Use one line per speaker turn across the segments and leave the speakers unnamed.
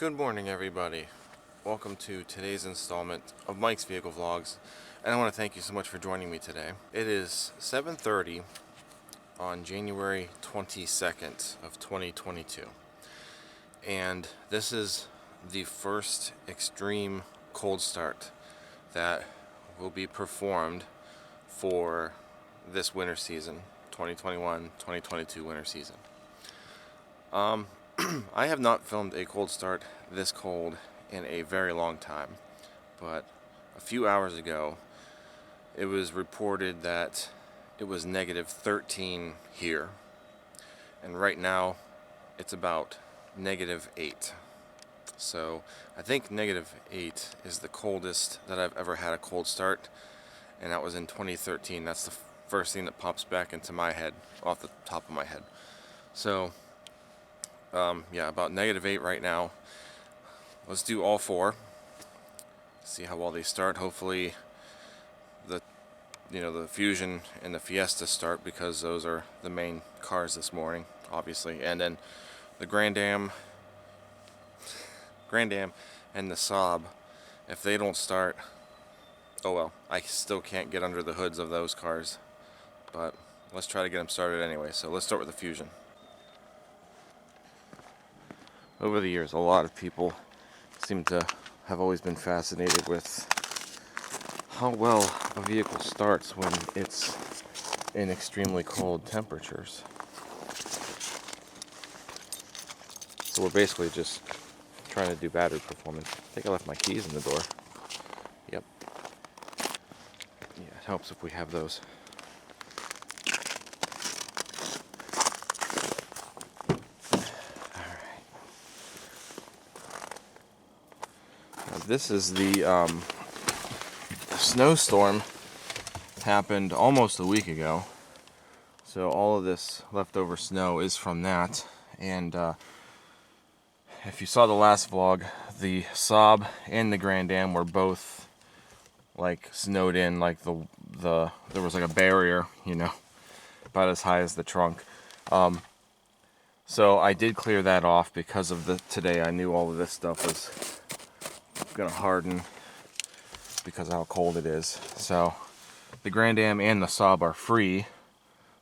Good morning, everybody. Welcome to today's installment of Mike's Vehicle Vlogs, and I want to thank you so much for joining me today. It is 7:30 on January 22nd of 2022, and this is the first extreme cold start that will be performed for this winter season, 2021-2022 winter season. I have not filmed a cold start this cold in a very long time, but a few hours ago it was reported that it was -13 here, and right now it's about -8. So I think -8 is the coldest that I've ever had a cold start, and that was in 2013. That's the first thing that pops back into my head off the top of my head. So yeah, about -8 right now. Let's do all four. See how well they start. Hopefully the Fusion and the Fiesta start, because those are the main cars this morning, obviously. And then the Grand Am and the Saab, if they don't start, oh well, I still can't get under the hoods of those cars. But let's try to get them started anyway. So let's start with the Fusion. Over the years, a lot of people seem to have always been fascinated with how well a vehicle starts when it's in extremely cold temperatures. So we're basically just trying to do battery performance. I think I left my keys in the door. Yep. Yeah, it helps if we have those. This is the snowstorm happened almost a week ago, so all of this leftover snow is from that. And if you saw the last vlog, the Saab and the Grand Am were both like snowed in, like there was like a barrier, about as high as the trunk. So I did clear that off because of today. I knew all of this stuff was gonna harden because of how cold it is. So the Grand Am and the Saab are free,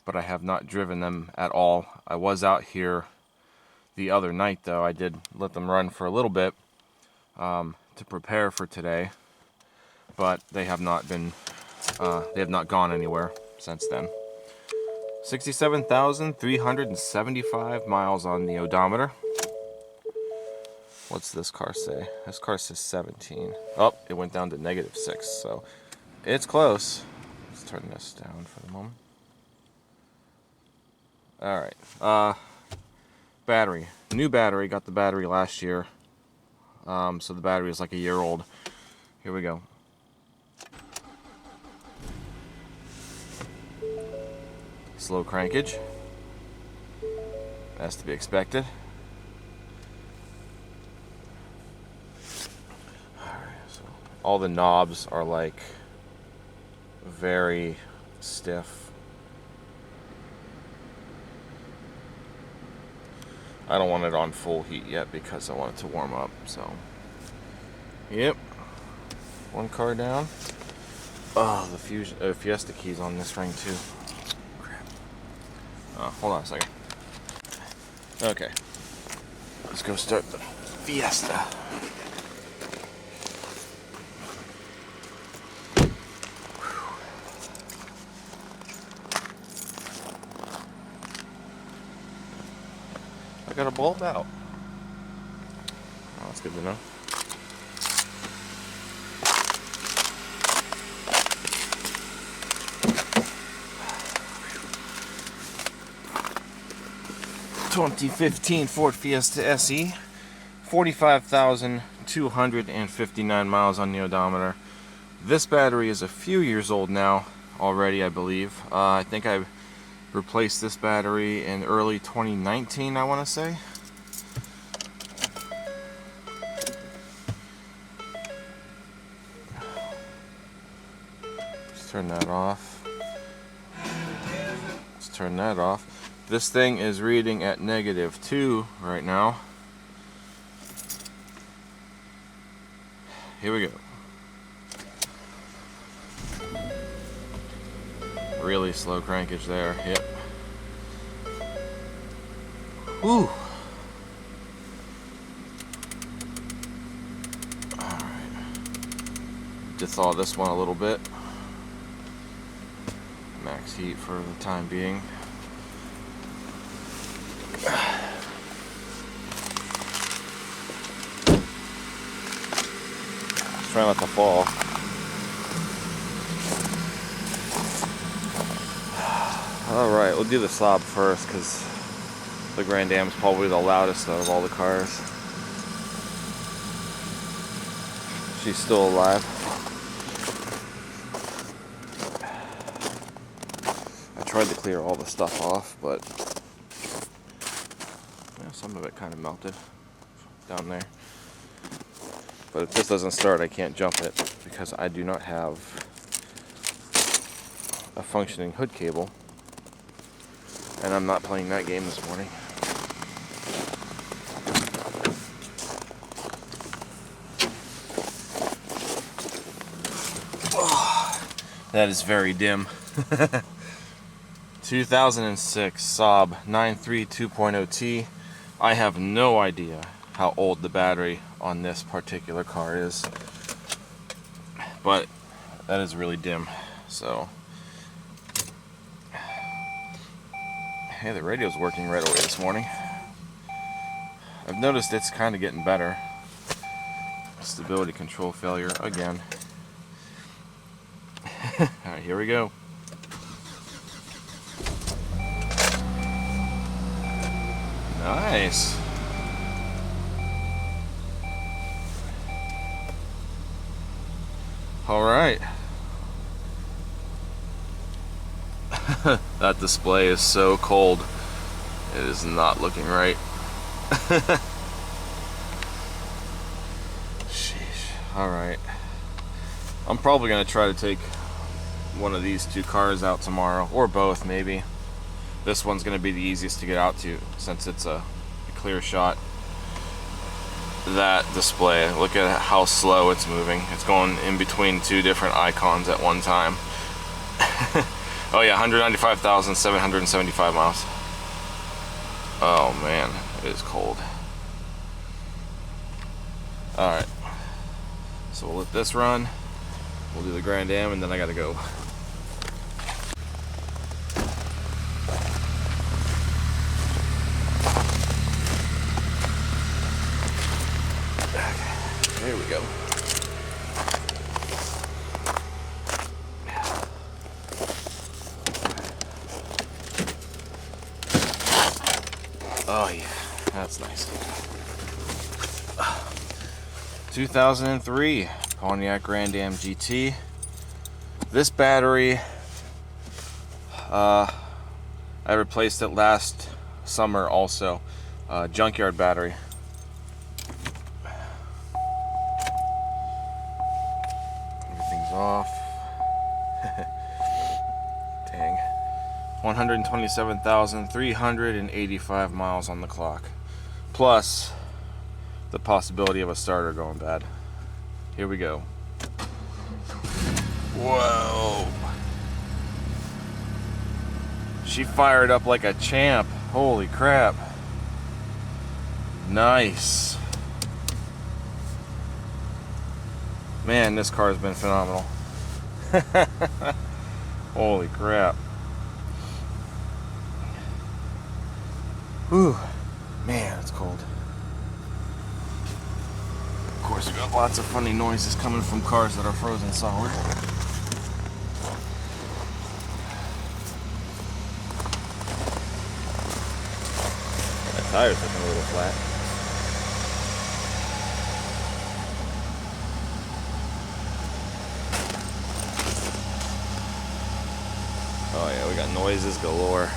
but I have not driven them at all. I was out here the other night though. I did let them run for a little bit to prepare for today, but they have not gone anywhere since then. 67,375 miles on the odometer. What's this car say? This car says 17. Oh, it went down to -6, so it's close. Let's turn this down for the moment. Alright, battery. New battery, got the battery last year. So the battery is like a year old. Here we go. Slow crankage. That's to be expected. All the knobs are like very stiff. I don't want it on full heat yet because I want it to warm up. So, yep, one car down. Oh, the Fiesta keys on this ring too. Crap. Hold on a second. Okay, let's go start the Fiesta. I got a bulb out. Oh, that's good to know. (2015) Ford Fiesta Se, 45,259 miles on the odometer. This battery is a few years old now already, I believe. I think I replaced this battery in early 2019, I want to say. Let's turn that off. Let's turn that off. This thing is reading at -2 right now. here we go. Really slow crankage there, yep. Whew. Alright. To thaw this one a little bit. Max heat for the time being. Try not to fall. Alright, we'll do the Saab first because the Grand Am is probably the loudest out of all the cars. She's still alive. I tried to clear all the stuff off, but yeah, some of it kind of melted down there. But if this doesn't start, I can't jump it because I do not have a functioning hood cable. And I'm not playing that game this morning. Oh, that is very dim. 2006 Saab 932.0T. I have no idea how old the battery on this particular car is, but that is really dim. So hey, the radio's working right away this morning. I've noticed it's kind of getting better. Stability control failure again. Alright, here we go. Nice. Alright. That display is so cold. It is not looking right. Sheesh. Alright. I'm probably going to try to take one of these two cars out tomorrow, or both maybe. This one's going to be the easiest to get out to since it's a clear shot. That display, look at how slow it's moving. It's going in between two different icons at one time. Oh yeah, 195,775 miles. Oh man, it is cold. Alright, so we'll let this run. We'll do the Grand Am and then I gotta go. Okay, here we go. Oh yeah, that's nice. 2003 Pontiac Grand Am GT. This battery, I replaced it last summer also. Junkyard battery. Everything's off. Dang. 127,385 miles on the clock. Plus the possibility of a starter going bad. Here we go. Whoa. She fired up like a champ. Holy crap. Nice. Man, this car has been phenomenal. Holy crap. Whew. Man, it's cold. Of course, we got lots of funny noises coming from cars that are frozen solid. That tire's looking a little flat. Oh yeah, we got noises galore.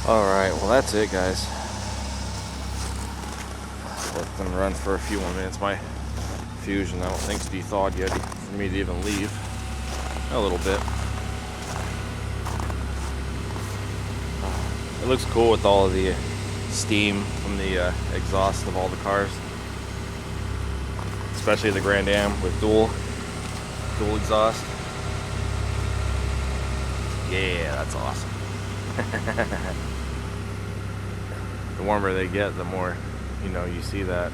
Alright, well that's it guys. Let them run for a few more minutes. My Fusion, I don't think it's de-thawed yet for me to even leave. A little bit. It looks cool with all of the steam from the exhaust of all the cars, especially the Grand Am with dual exhaust. Yeah, that's awesome. The warmer they get, the more, you know, you see that.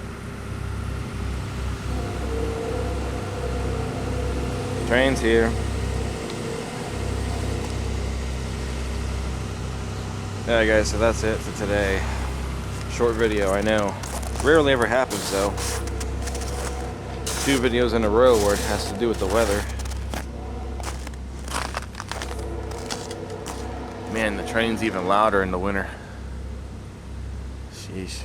Train's here. Alright guys, so that's it for today. Short video, I know. Rarely ever happens though. 2 videos in a row where it has to do with the weather. Man, the train's even louder in the winter. Sheesh.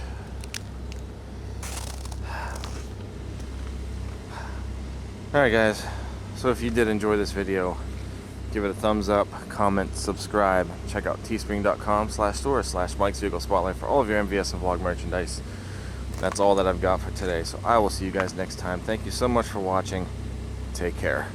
Alright guys, so if you did enjoy this video, give it a thumbs up, comment, subscribe. Check out teespring.com/store/Mike's Vehicle Spotlight for all of your MVS and vlog merchandise. That's all that I've got for today, so I will see you guys next time. Thank you so much for watching. Take care.